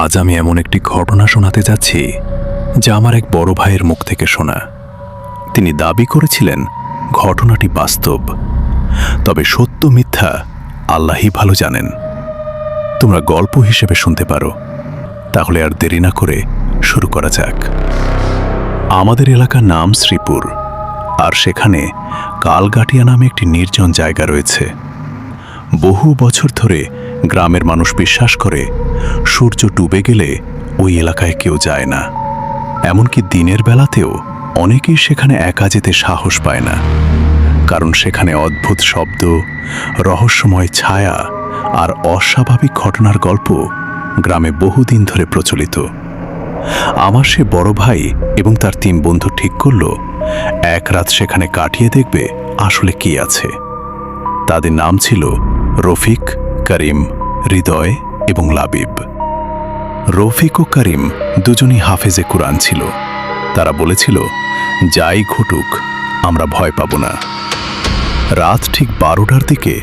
আজ আমি এমন একটি ঘটনা শোনাতে যাচ্ছি যা আমার এক বড় ভাইয়ের মুখ থেকে শোনা। তিনি দাবি করেছিলেন ঘটনাটি বাস্তব, তবে সত্য মিথ্যা আল্লাহই ভালো জানেন। তোমরা গল্প হিসেবে শুনতে পারো। তাহলে আর দেরি না করে শুরু করা যাক। আমাদের এলাকার নাম শ্রীপুর, আর সেখানে কালগাটিয়া নামে একটি নির্জন জায়গা রয়েছে। বহু বছর ধরে গ্রামের মানুষ বিশ্বাস করে সূর্য ডুবে গেলে ওই এলাকায় কেউ যায় না। এমনকি দিনের বেলাতেও অনেকেই সেখানে একা যেতে সাহস পায় না, কারণ সেখানে অদ্ভুত শব্দ, রহস্যময় ছায়া আর অস্বাভাবিক ঘটনার গল্প গ্রামে বহুদিন ধরে প্রচলিত। আমার সে বড় ভাই এবং তার 3 বন্ধু ঠিক করল এক রাত সেখানে কাটিয়ে দেখবে আসলে কি আছে। তাদের নাম ছিল রফিক, করিম, হৃদয় এবং লাবিব। রফিক ও করিম দুজনই হাফেজে কুরআন ছিল। তারা বলেছিল, যাই ঘটুক আমরা ভয় পাব না। রাত ঠিক 12টার দিকে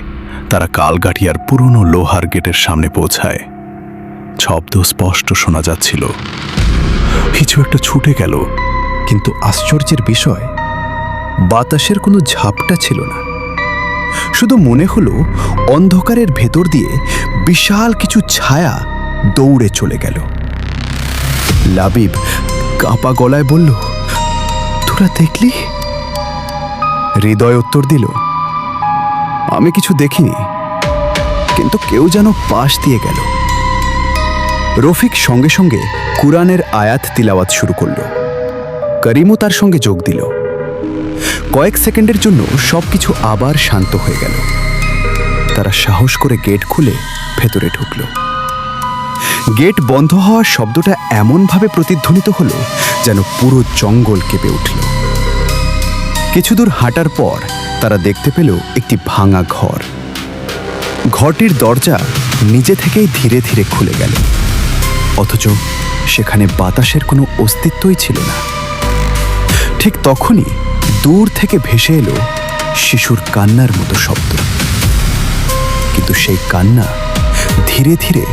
তারা কালগাটিয়ার পুরনো লোহার গেটের সামনে পৌঁছায়। শব্দ স্পষ্ট শোনা যাচ্ছিল, কিছু একটা ছুটে গেল। কিন্তু আশ্চর্যের বিষয়, বাতাসের কোনো ঝাপটা ছিল না। শুধু মনে হলো অন্ধকারের ভেতর দিয়ে বিশাল কিছু ছায়া দৌড়ে চলে গেল। লাবিব কাঁপা গলায় বলল, তোরা দেখলি? হৃদয় উত্তর দিল, আমি কিছু দেখিনি, কিন্তু কেউ যেন পাশ দিয়ে গেল। রফিক সঙ্গে সঙ্গে কুরআনের আয়াত তিলাওয়াত শুরু করল। করিমও তার সঙ্গে যোগ দিল। কয়েক সেকেন্ডের জন্য সবকিছু আবার শান্ত হয়ে গেল। তারা সাহস করে গেট খুলে ভেতরে ঢুকল। গেট বন্ধ হওয়ার শব্দটা এমনভাবে প্রতিধ্বনিত হলো যেন পুরো জঙ্গল কেঁপে উঠল। কিছু দূর হাঁটার পর তারা দেখতে পেল একটি ভাঙা ঘর। ঘরটির দরজা নিজে থেকেই ধীরে ধীরে খুলে গেল, অথচ সেখানে বাতাসের কোনো অস্তিত্বই ছিল না। ঠিক তখনই দূর থেকে ভেসে এলো শিশুর কান্নার মতো শব্দ। কিন্তু সেই কান্না ধীরে ধীরে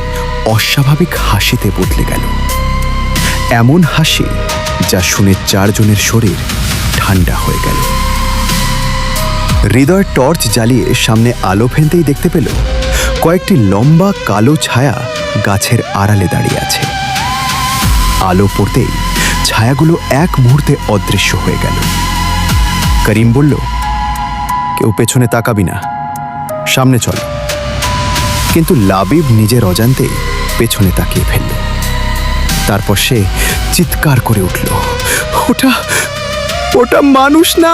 অস্বাভাবিক হাসিতে বদলে গেল। এমন হাসি যা শুনে 4 জনের শরীর ঠান্ডা হয়ে গেল। হৃদয় টর্চ জ্বালিয়ে সামনে আলো ফেলতেই দেখতে পেল কয়েকটি লম্বা কালো ছায়া গাছের আড়ালে দাঁড়িয়ে আছে। আলো পড়তেই ছায়াগুলো এক মুহূর্তে অদৃশ্য হয়ে গেল। করিম বলল, কেউ পেছনে তাকাবি না, সামনে চল। কিন্তু লাবিব নিজের অজান্তেই পেছনে তাকিয়ে ফেলল। তারপর সে চিৎকার করে উঠল, ওটা ওটা মানুষ না।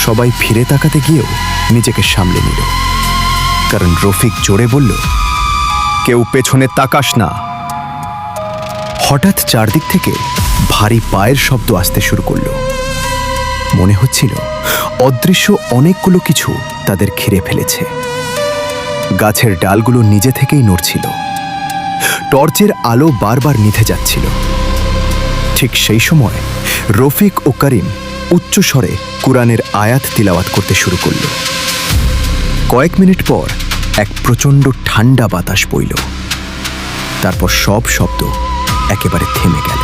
সবাই ফিরে তাকাতে গিয়েও নিজেকে সামলে নিল, কারণ রফিক জোরে বলল, কেউ পেছনে তাকাস না। হঠাৎ চারদিক থেকে ভারী পায়ের শব্দ আসতে শুরু করল। মনে হচ্ছিল অদৃশ্য অনেকগুলো কিছু তাদের ঘিরে ফেলেছে। গাছের ডালগুলো নিজে থেকেই নড়ছিল। টর্চের আলো বারবার নিভে যাচ্ছিল। ঠিক সেই সময় রফিক ও করিম উচ্চ স্বরে কুরআনের আয়াত তিলাওয়াত করতে শুরু করল। কয়েক মিনিট পর এক প্রচণ্ড ঠান্ডা বাতাস বইল। তারপর সব শব্দ একেবারে থেমে গেল।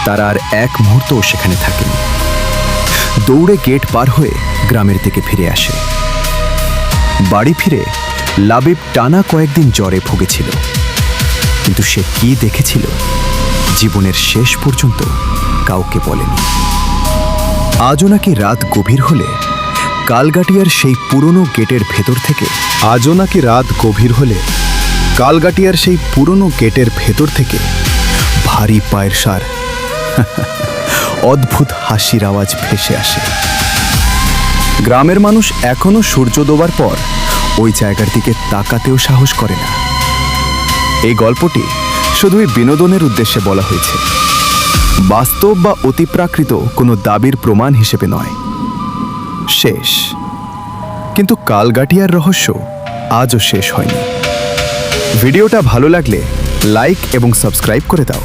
তারা আর এক মুহূর্তও সেখানে থাকেনি। দৌড়ে গেট পার হয়ে গ্রামের দিকে ফিরে আসে। বাড়ি ফিরে লাবিব টানা কয়েকদিন জ্বরে ভুগেছিল, কিন্তু সে কি দেখেছিল জীবনের শেষ পর্যন্ত কাউকে বলেনি। আজও নাকি রাত গভীর হলে কালগাটিয়ার সেই পুরনো গেটের ভেতর থেকে ভারী পায়ের সার অদ্ভুত হাসির আওয়াজ ভেসে আসে। গ্রামের মানুষ এখনো সূর্য ডোবার পর ওই জায়গার দিকে তাকাতেও সাহস করে না। এই গল্পটি শুধুই বিনোদনের উদ্দেশ্যে বলা হয়েছে, বাস্তব বা অতিপ্রাকৃত কোনো দাবির প্রমাণ হিসেবে নয়। শেষ, কিন্তু কালগাটিয়ার রহস্য আজও শেষ হয়নি। ভিডিওটা ভালো লাগলে লাইক এবং সাবস্ক্রাইব করে দাও।